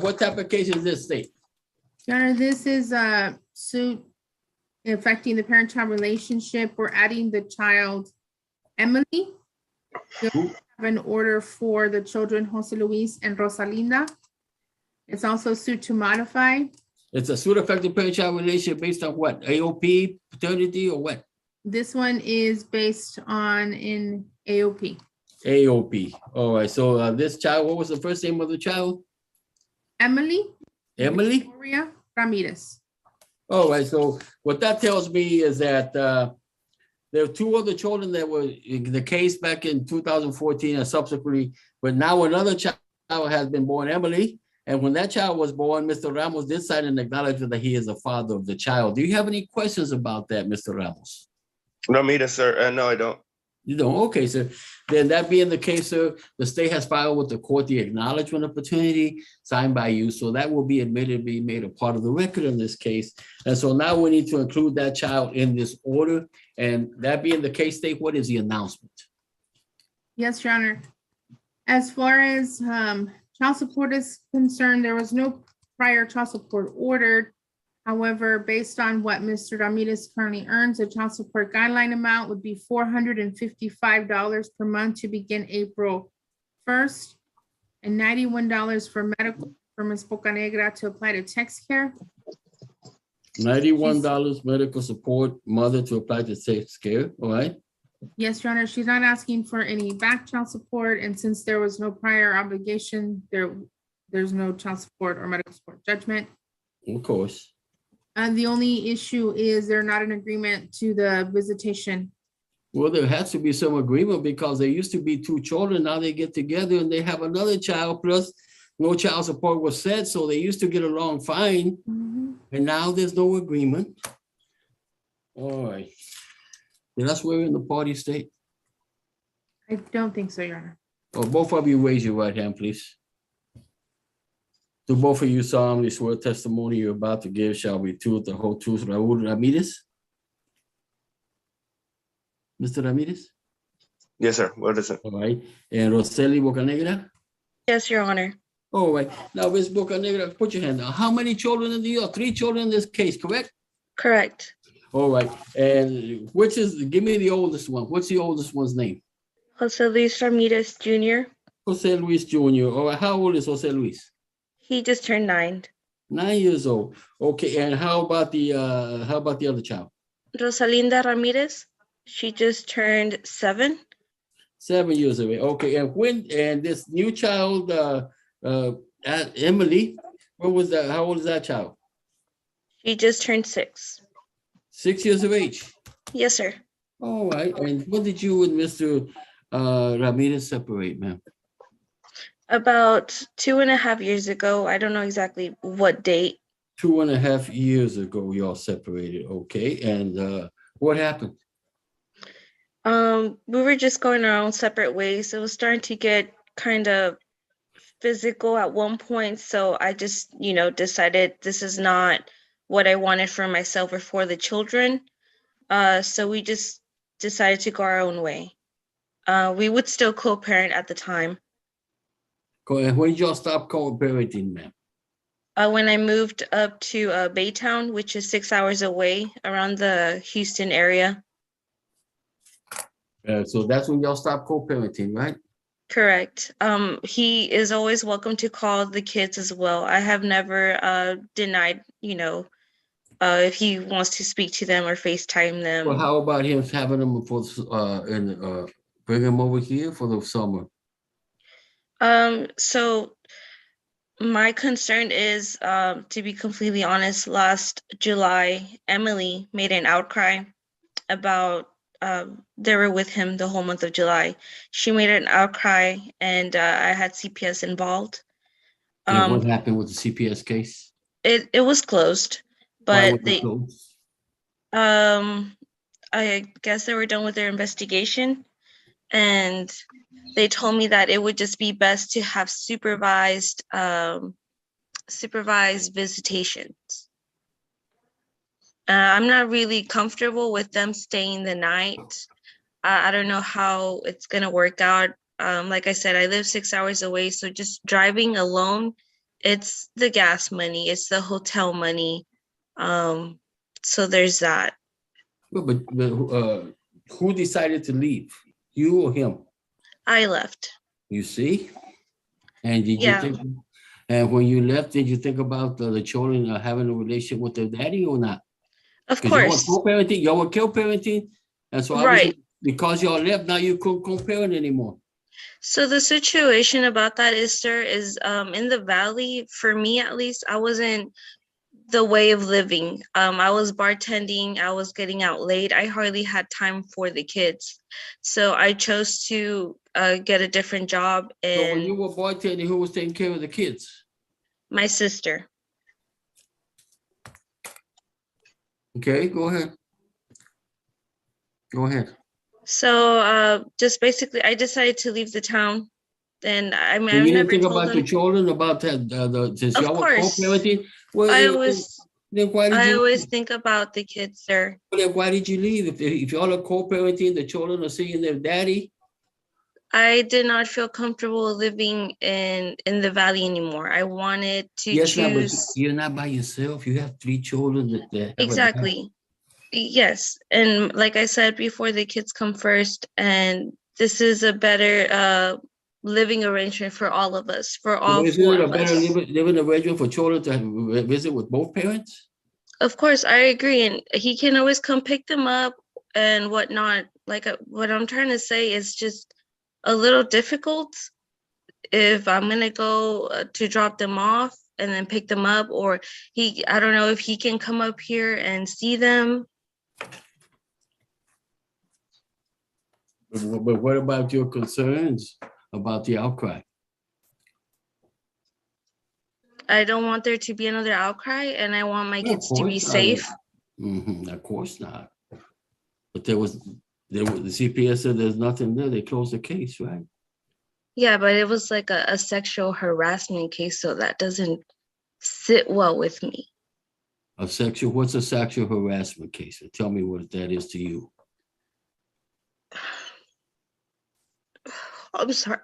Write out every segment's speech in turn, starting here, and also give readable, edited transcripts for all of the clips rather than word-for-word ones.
what type of case is this, state? Your Honor, this is a suit affecting the parent-child relationship. We're adding the child Emily. We Who? have an order for the children Jose Luis and Rosalinda. It's also a suit to modify. It's a suit affecting parent-child relationship based on what? AOP, paternity, or what? This one is based on in AOP. AOP. All right, so this child, what was the first name of the child? Emily. Emily? Victoria Ramirez. All right, so what that tells me is that there are two other children that were in the case back in 2014 and subsequently, but now another child has been born, Emily. And when that child was born, Mr. Ramos did sign an acknowledgement that he is the father of the child. Do you have any questions about that, Mr. Ramos? Ramirez, sir. No, I don't. You don't? Okay, sir. Then that being the case, sir, the state has filed with the court the acknowledgement of paternity signed by you. So that will be admitted, be made a part of the record in this case. And so now we need to include that child in this order. And that being the case, state, what is the announcement? Yes, Your Honor. As far as child support is concerned, there was no prior child support ordered. However, based on what Mr. Ramirez currently earns, the child support guideline amount would be $455 per month to begin April 1st and $91 for medical for Ms. Bocanegra to apply to text care. $91 medical support, mother to apply to text care, all right? Yes, Your Honor, she's not asking for any back child support, and since there was no prior obligation, there's no child support or medical support judgment. Of course. The only issue is they're not in agreement to the visitation. Well, there has to be some agreement because there used to be two children. Now they get together and they have another child, plus no child support was said. So they used to get along fine. Mhm. And now there's no agreement. All right. Did I swear in the party, state? I don't think so, Your Honor. Oh, both of you raise your right hand, please. Do both of you solemnly swear testimony you're about to give shall be truth, the whole truth? Raul Ramirez? Mr. Ramirez? Yes, sir. What is it? All right. And Rosalie Bocanegra? Yes, Your Honor. All right. Now, Ms. Bocanegra, put your hand down. How many children in the year? 3 children in this case, correct? Correct. All right. And which is, give me the oldest one. What's the oldest one's name? Jose Luis Ramirez Jr. Jose Luis Jr. All right. How old is Jose Luis? He just turned 9. 9 years old. Okay. And how about the other child? Rosalinda Ramirez. She just turned 7. 7 years of age. Okay. And this new child, Emily, what was that? How old is that child? She just turned 6. 6 years of age. Yes, sir. All right. And when did you and Mr. Ramirez separate, ma'am? About 2.5 years ago. I don't know exactly what date. 2.5 years ago, y'all separated. Okay. And what happened? We were just going our own separate ways. It was starting to get kind of physical at one point. So I just, decided this is not what I wanted for myself or for the children. So we just decided to go our own way. We would still co-parent at the time. And when did y'all stop co-parenting, ma'am? When I moved up to Baytown, which is 6 hours away around the Houston area. So that's when y'all stopped co-parenting, right? Correct. He is always welcome to call the kids as well. I have never denied, if he wants to speak to them or FaceTime them. Well, how about him having them for bring them over here for the summer? So my concern is, to be completely honest, last July, Emily made an outcry about they were with him the whole month of July. She made an outcry and I had CPS involved. And what happened with the CPS case? It was closed, Why but was it closed? I guess they were done with their investigation and they told me that it would just be best to have supervised visitations. I'm not really comfortable with them staying the night. I don't know how it's gonna work out. Like I said, I live 6 hours away, so just driving alone it's the gas money, it's the hotel money. So there's that. Well, but who decided to leave? You or him? I left. You see? And did you Yeah. think, and when you left, did you think about the children having a relationship with their daddy or not? Of Because y'all were course. co-parenting, y'all were co-parenting, and so Right. obviously, because y'all left, now you couldn't co-parent anymore. So the situation about that is, sir, is in the valley, for me at least, I wasn't the way of living. I was bartending, I was getting out late. I hardly had time for the kids. So I chose to get a different job, So when you and were bartending, who was taking care of the kids? my sister. Okay, go ahead. Go ahead. So just basically, I decided to leave the town. And I mean, So I've you didn't never think told about the them. children, about that, since Of y'all were course, co-parenting? Well, I always, then why did I you always leave? think about the kids, sir. Then why did you leave? If y'all are co-parenting, the children are seeing their daddy. I did not feel comfortable living in the valley anymore. I wanted to Yes, ma'am, but choose. you're not by yourself. You have 3 children that have a dad. Exactly. Yes. And like I said before, the kids come first, and this is a better living arrangement for all of us, for all Isn't 4 it a of better us. living arrangement for children to visit with both parents? Of course, I agree. And he can always come pick them up and whatnot. Like what I'm trying to say is just a little difficult if I'm gonna go to drop them off and then pick them up, or I don't know if he can come up here and see them. But what about your concerns about the outcry? I don't want there to be another outcry, and I want my No, of kids to be course not. safe. Of course not. But there was the CPS said there's nothing there. They closed the case, right? Yeah, but it was like a sexual harassment case, so that doesn't sit well with me. What's a sexual harassment case? Tell me what that is to you. I'm sorry.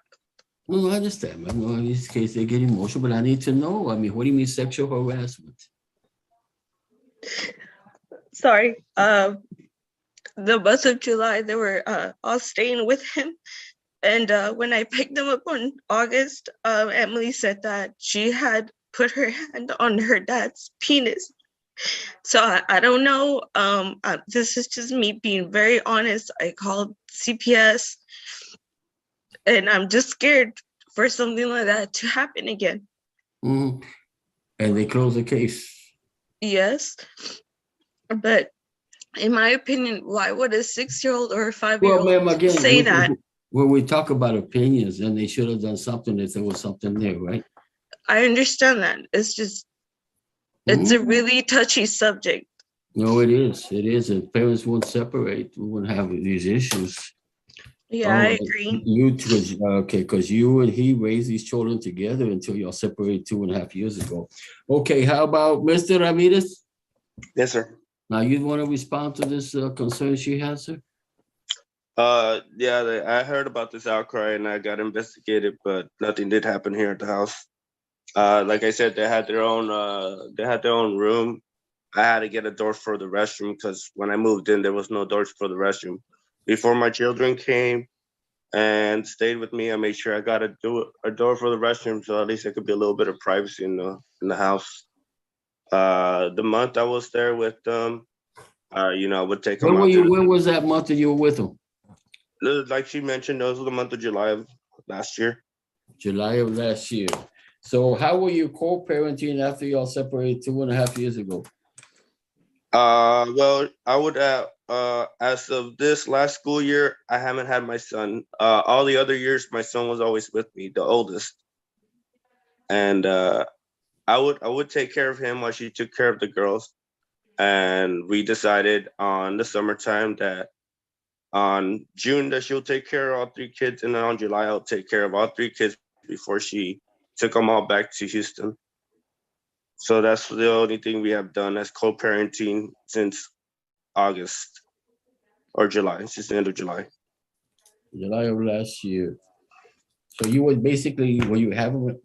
No, I understand. I know in this case they get emotional, but I need to know. I mean, what do you mean sexual harassment? Sorry. The month of July, they were all staying with him. And when I picked them up on August, Emily said that she had put her hand on her dad's penis. So I don't know. This is just me being very honest. I called CPS, and I'm just scared for something like that to happen again. And they closed the case. Yes, but in my opinion, why would a 6-year-old or a 5-year-old Well, ma'am, again, say that? when we talk about opinions, then they should have done something if there was something there, right? I understand that. It's just, it's a really touchy subject. No, it is. It is. If parents won't separate, we wouldn't have these issues. Yeah, I agree. Because you and he raised these children together until y'all separated 2.5 years ago. Okay, how about Mr. Ramirez? Yes, sir. Now you want to respond to this concern she has, sir? Yeah, I heard about this outcry and I got investigated, but nothing did happen here at the house. Like I said, they had their own room. I had to get a door for the restroom because when I moved in, there was no doors for the restroom. Before my children came and stayed with me, I made sure I got a door for the restroom, so at least there could be a little bit of privacy in the house. The month I was there with them, I would take them out. When was that month that you were with them? Like she mentioned, those were the month of July of last year. July of last year. So how were you co-parenting after y'all separated 2.5 years ago? Well, I would as of this last school year, I haven't had my son. All the other years, my son was always with me, the oldest. And I would take care of him while she took care of the girls. And we decided on the summertime that on June that she'll take care of all 3 kids, and then on July I'll take care of all 3 kids before she took them all back to Houston. So that's the only thing we have done as co-parenting since August or July, since the end of July. July of last year. So you were basically, were you having,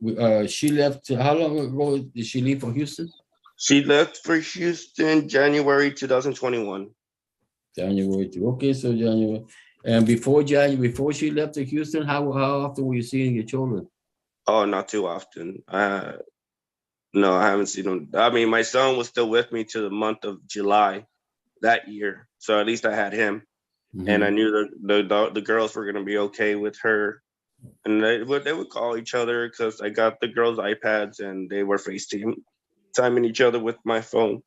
she left, how long ago did she leave for Houston? She left for Houston January 2021. January too. Okay, so January. And before she left to Houston, how often were you seeing your children? Oh, not too often. No, I haven't seen them. I mean, my son was still with me to the month of July that year, so at least I had him, and I Mhm. knew the girls were gonna be okay with her, and they would call each other because I got the girls' iPads and they were timing each other with my phone,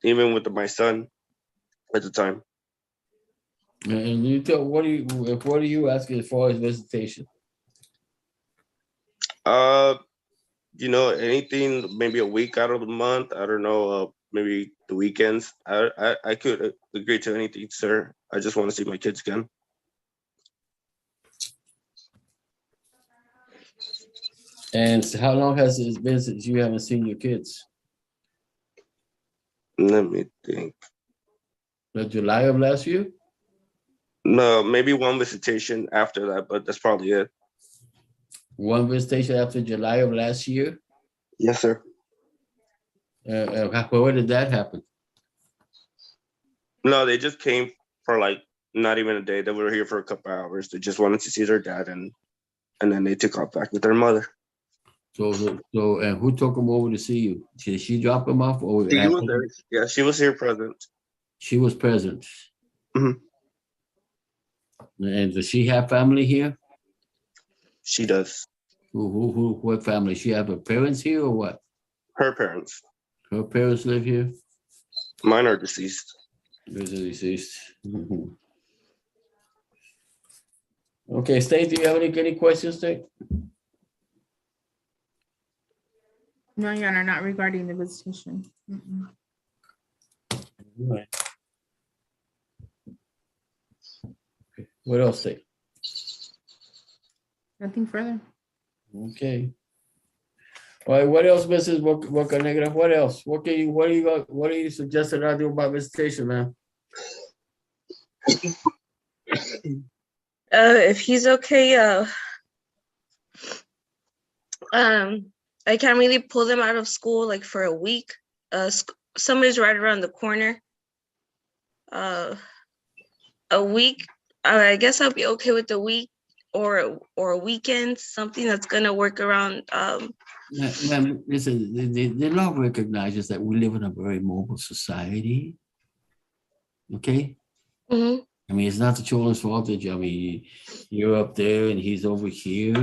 even with my son at the time. And you tell, what are you asking as far as visitation? Anything maybe a week out of the month. I don't know, maybe the weekends. I could agree to anything, sir. I just want to see my kids again. And how long has it been since you haven't seen your kids? Let me think. July of last year? No, maybe one visitation after that, but that's probably it. One visitation after July of last year? Yes, sir. Where did that happen? No, they just came for like not even a day. They were here for a couple hours. They just wanted to see their dad, and then they took off back with their mother. So and who took them over to see you? Did she drop them off, or She was there. Yeah, she was here present. she was present? Mhm. And does she have family here? She does. What family? She have her parents here or what? Her parents. Her parents live here? Mine are deceased. Those are deceased. Mhm. Okay, State, do you have any questions, State? No, Your Honor, not regarding the visitation. Mm-mm. Right. Okay, what else, State? Nothing further. Okay. All right, what else, Mrs. Bocanegra? What else? What are you suggesting I do about visitation, man? If he's okay, I can't really pull them out of school like for a week. Summer's right around the corner. A week, I guess I'll be okay with a week or a weekend, something that's gonna work around. Ma'am, listen, the law recognizes that we live in a very mobile society. Okay? Mhm. I mean, it's not the children's fault that you're up there and he's over here.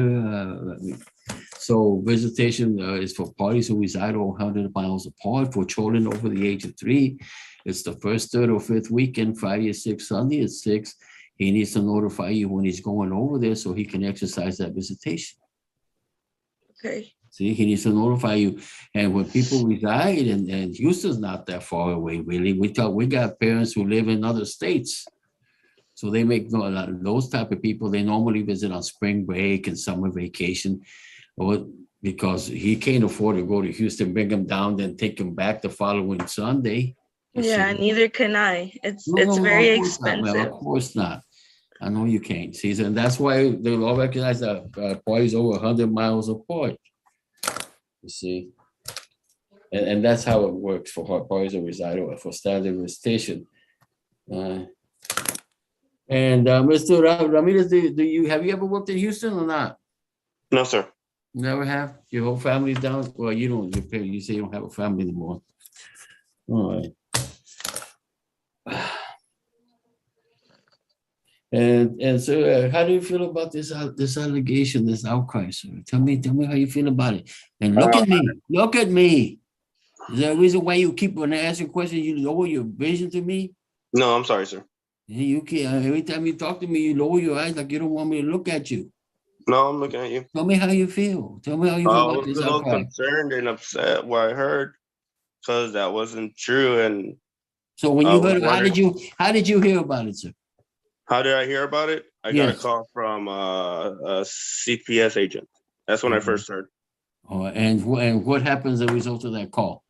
So visitation is for parties who reside over 100 miles apart. For children over the age of 3, it's the first, third, or fifth weekend, Friday at 6, Sunday at 6. He needs to notify you when he's going over there so he can exercise that visitation. Okay. See, he needs to notify you. And when people reside, and Houston's not that far away, really. We got parents who live in other states. So they make those type of people, they normally visit on spring break and summer vacation, or because he can't afford to go to Houston, bring them down, then take them back the following Sunday. Yeah, neither can I. It's No, very of course not, expensive. of course not. I know you can't. See, and that's why they all recognize that parties over 100 miles apart. You see, and that's how it works for parties that reside over for standard visitation. And Mr. Ramirez, have you ever worked in Houston or not? No, sir. Never have? Your whole family's down? Well, you don't. You say you don't have a family anymore. All right. And so, how do you feel about this allegation, this outcry, sir? Tell me how you feel about it. And look at me. Look at me. Is there a reason why you keep when I ask you a question, you lower your vision to me? No, I'm sorry, sir. You can't. Every time you talk to me, you lower your eyes like you don't want me to look at you. No, I'm looking at you. Tell me how you feel. Tell me how you I feel about was this a little outcry. concerned and upset what I heard because that wasn't true. And So when I you was heard, wondering, how did you hear about it, sir? how did I hear about it? I got a Yes. call from a CPS agent. That's when I first heard. And what happens as a result of that call?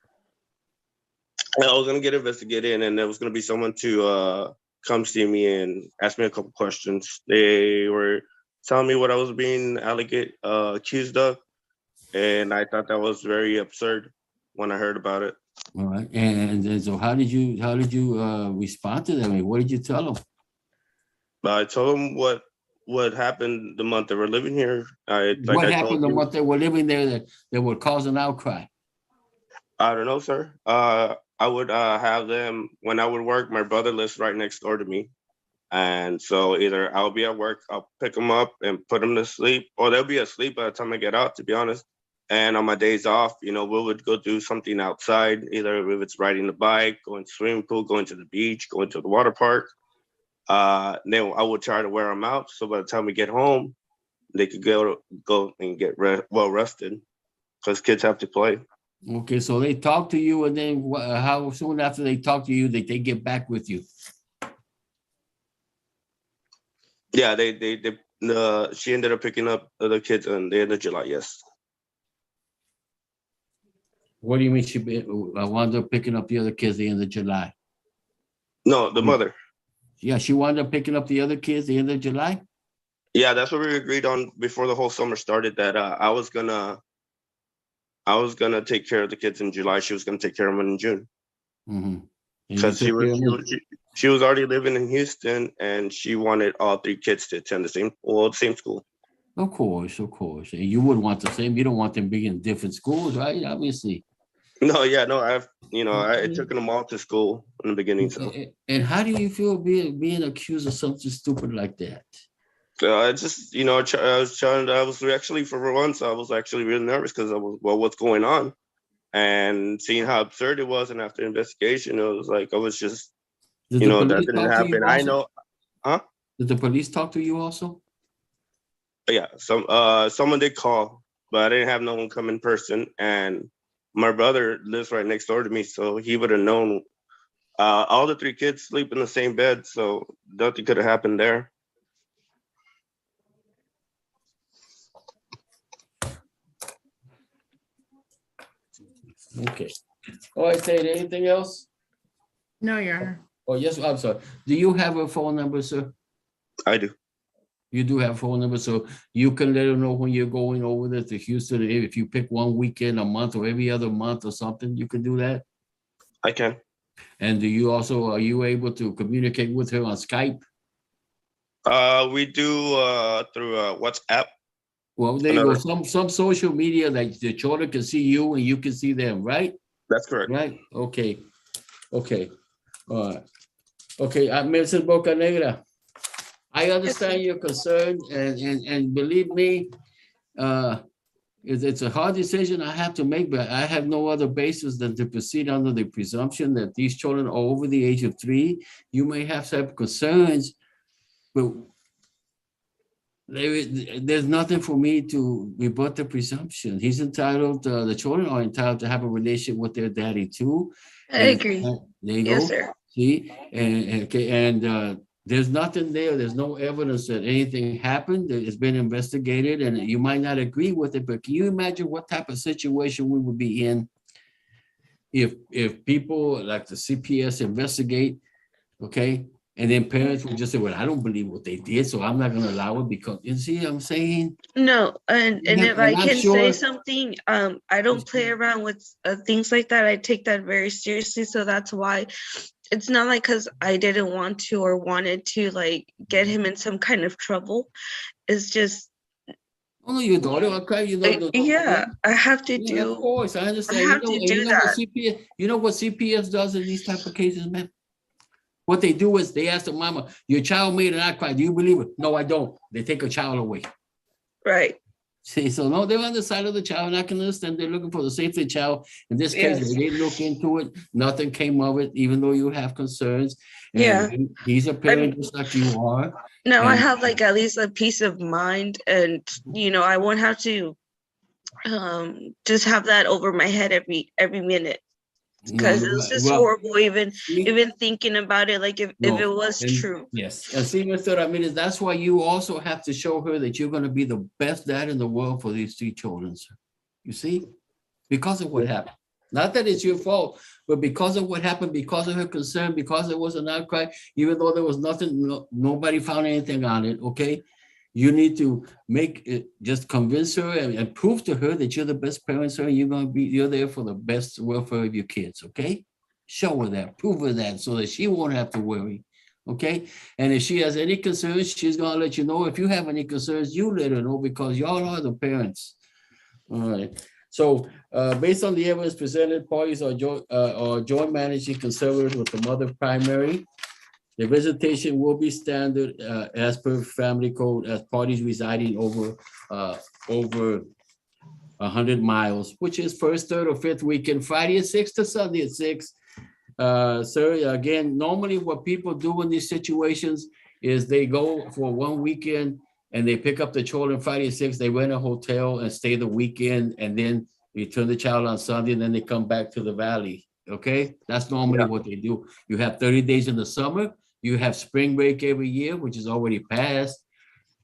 I was gonna get investigated, and there was gonna be someone to come see me and ask me a couple questions. They were telling me what I was being accused of. And I thought that was very absurd when I heard about it. All right. And then, so how did you respond to them? I mean, what did you tell them? I told them what happened the month they were living here. What happened the month they were living there that would cause an outcry? I don't know, sir. I would have them when I would work. My brother lives right next door to me, and so either I'll be at work, I'll pick them up and put them to sleep, or they'll be asleep by the time I get out. To be honest, and on my days off, we would go do something outside. Either if it's riding the bike, going to the swimming pool, going to the beach, going to the water park. Then I would try to wear them out, so by the time we get home, they could go and get well rested, because kids have to play. Okay, so they talk to you, and then how soon after they talk to you, they get back with you? Yeah, she ended up picking up the kids in the end of July. Yes. What do you mean I wound up picking up the other kids the end of July? No, the mother. Yeah, she wound up picking up the other kids the end of July? Yeah, that's what we agreed on before the whole summer started, that I was gonna take care of the kids in July. She was gonna take care of them in June. Because she was already living in Houston, and she wanted all three kids to attend the same school. Of course. And you would want the same. You don't want them being in different schools, right? Obviously. No, I took them all to school in the beginning. So. And how do you feel being accused of something stupid like that? I was actually, for once, I was actually really nervous because I was, what's going on? And seeing how absurd it was, and after investigation, it was like, I was just, that didn't happen. I know. Huh? Did the police talk to you also? Yeah, someone did call, but I didn't have no one come in person. And my brother lives right next door to me, so he would have known. All the three kids sleep in the same bed, so nothing could have happened there. Okay. All right, Tate, anything else? No, Your Honor. Oh, yes, I'm sorry. Do you have a phone number, sir? I do. You do have a phone number, so you can let them know when you're going over there to Houston. If you pick one weekend a month or every other month or something, you can do that? I can. And are you able to communicate with her on Skype? We do through WhatsApp. Well, there you go. Some social media that the children can see you and you can see them, right? That's correct. Right? Okay. All right. Okay, Mrs. Bocanegra, I understand your concern, and believe me, it's a hard decision I have to make, but I have no other basis than to proceed under the presumption that these children are over the age of 3. You may have some concerns, but there's nothing for me to rebut the presumption. He's entitled, the children are entitled to have a relationship with their daddy too. I agree. There you Yes, go. sir. See, and there's nothing there. There's no evidence that anything happened. It's been investigated, and you might not agree with it, but can you imagine what type of situation we would be in if people like the CPS investigate, okay? And then parents would just say, well, I don't believe what they did, so I'm not going to allow it because, you see what I'm saying? No, and Yeah, if I and I'm can sure- say something, I don't play around with things like that. I take that very seriously. So that's why it's not like because I didn't want to or wanted to like get him in some kind of trouble. It's just, Oh, your daughter, okay, yeah, I have to Yeah, of do. course, I understand. have to do that. You know what CPS does in these type of cases, man? What they do is they ask the mama, your child made an outcry. Do you believe it? No, I don't. They take a child away. Right. See, so no, they're on the side of the child, and I can understand they're looking for the safety of the child. In this case, Yes. they look into it, nothing came of it, even though you have concerns. And Yeah. He's a parent just like you are. Now I And- have like at least a peace of mind, and I won't have to just have that over my head every minute, because it's just horrible even thinking about it, like if it was true. Yes, and see, Mr. Ramirez, that's why you also have to show her that you're going to be the best dad in the world for these 3 children, sir. You see, because of what happened. Not that it's your fault, but because of what happened, because of her concern, because there was an outcry, even though there was nothing, nobody found anything on it, okay? You need to make it, just convince her and prove to her that you're the best parent, sir. You're there for the best welfare of your kids, okay? Show her that, prove her that, so that she won't have to worry, okay? And if she has any concerns, she's gonna let you know. If you have any concerns, you let her know, because y'all are the parents. All right. So based on the evidence presented, parties are joint managing conservative with the mother primary. The visitation will be standard as per family code, as parties residing over 100 miles, which is first, third, or fifth weekend, Friday at 6 to Sunday at 6. Sir, again, normally what people do in these situations is they go for one weekend and they pick up the children Friday at 6. They rent a hotel and stay the weekend, and then return the child on Sunday, and then they come back to the valley. Okay, that's normally what they do. You have 30 days in the summer. You have spring break every year, which is already passed,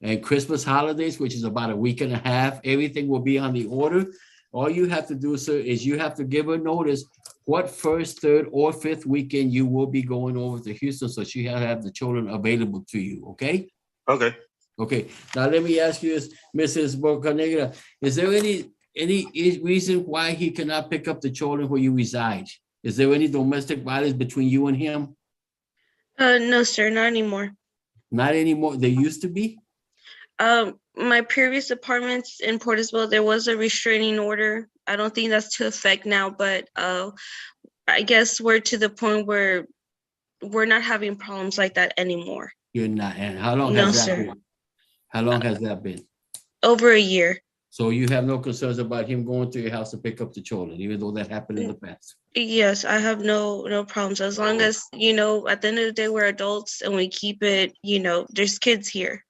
and Christmas holidays, which is about a week and a half. Everything will be on the order. All you have to do, sir, is you have to give her notice what first, third, or fifth weekend you will be going over to Houston, so she have the children available to you. Okay. Okay. Okay. Now let me ask you this, Mrs. Bocanegra, is there any reason why he cannot pick up the children where you reside? Is there any domestic violence between you and him? No, sir, not anymore. Not anymore. There used to be? My previous apartments in Portisville, there was a restraining order. I don't think that's to effect now, but I guess we're to the point where we're not having problems like that anymore. You're not. And how long No, has that sir. been? How long has that been? Over a year. So you have no concerns about him going to your house to pick up the children, even though that happened in the past? Yes, I have no problems, as long as, at the end of the day, we're adults and we keep it, there's kids here.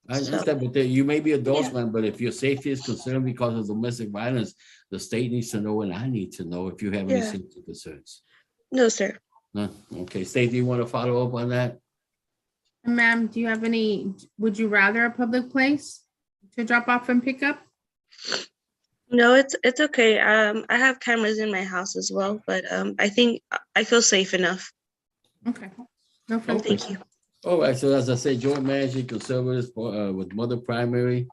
I understand, but you may be adults, man, but if your safety is concerned because of domestic violence, the state needs to know, and I need to know if you have any Yeah. safety concerns. No, sir. No? Okay, State, do you want to follow up on that? Ma'am, do you have would you rather a public place to drop off and pick up? No, it's okay. I have cameras in my house as well, but I think I feel safe enough. Okay. No further. Okay. Thank you. All right, so as I said, joint managing conservatives with mother primary.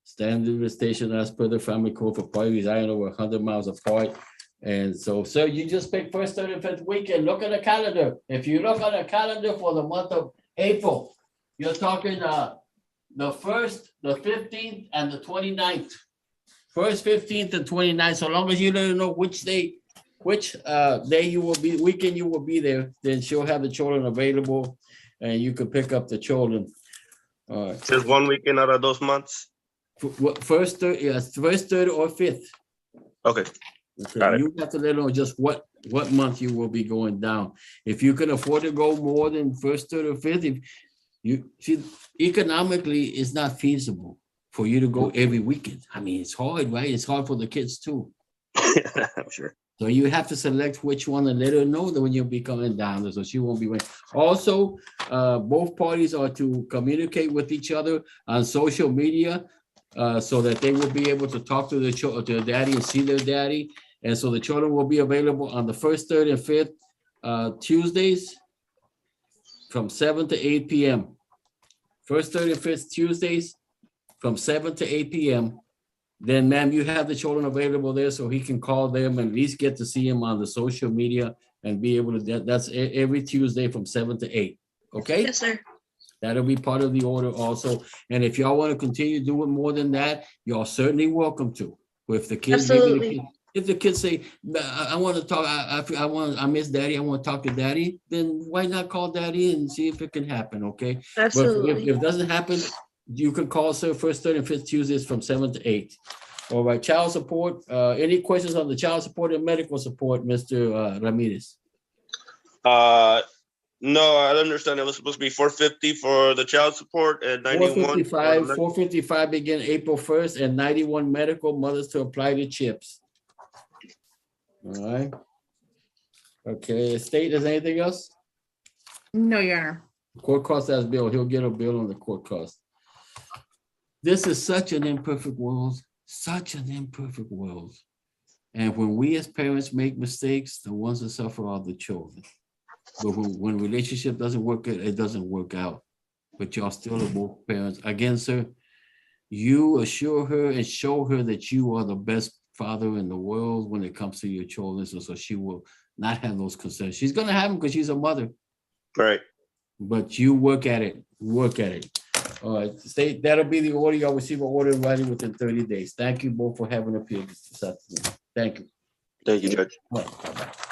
Standard visitation as per the family code for parties residing over 100 miles apart. And so, sir, you just picked first, third, and fifth weekend. Look at the calendar. If you look at the calendar for the month of April, you're talking the 1st, the 15th, and the 29th. 1st, 15th, and 29th. So long as you don't know which day you will be, weekend you will be there, then she'll have the children available and you can pick up the children. All right. Just one weekend out of those months. First, third, yes, first, third, or fifth. Okay. Okay, Got it. you have to let know just what month you will be going down. If you can afford to go more than first, third, or fifth, if you see, economically, it's not feasible for you to go every weekend. I mean, it's hard, right? It's hard for the kids too. I'm sure. So you have to select which one and let her know that when you'll be coming down, so she won't be waiting. Also, both parties are to communicate with each other on social media so that they will be able to talk to their daddy and see their daddy. And so the children will be available on the 1st, 3rd, and 5th Tuesdays from 7 to 8 p.m. 1st, 3rd, and 5th Tuesdays from 7 to 8 p.m. Then, ma'am, you have the children available there so he can call them and at least get to see him on the social media and be able to, that's every Tuesday from 7 to 8. Okay? Yes, sir. That'll be part of the order also. And if y'all want to continue doing more than that, y'all certainly welcome to. If the kids, Absolutely. if the kids say, I want to talk, I miss daddy, I want to talk to daddy, then why not call daddy and see if it can happen, okay? But Absolutely. if it doesn't happen, you can call, sir, 1st, 3rd, and 5th Tuesdays from 7 to 8. All right, child support. Any questions on the child support and medical support, Mr. Ramirez? No, I understand it was supposed to be 450 for the child support and 91. 455 begin April 1st and 91 medical mothers to apply the chips. All right. Okay, state, is anything else? No, Your Honor. Court cost as bill, he'll get a bill on the court cost. This is such an imperfect world, such an imperfect world. And when we as parents make mistakes, the ones that suffer are the children. But when relationship doesn't work, it doesn't work out. but y'all still are both parents. Again, sir, you assure her and show her that you are the best father in the world when it comes to your children, so she will not have those concerns. She's gonna have them because she's a mother, Right. but you work at it, work at it. All right, stay, that'll be the order. You'll receive an order in writing within 30 days. Thank you both for having appeared this afternoon. Thank you. Thank you, Judge. All right, bye-bye.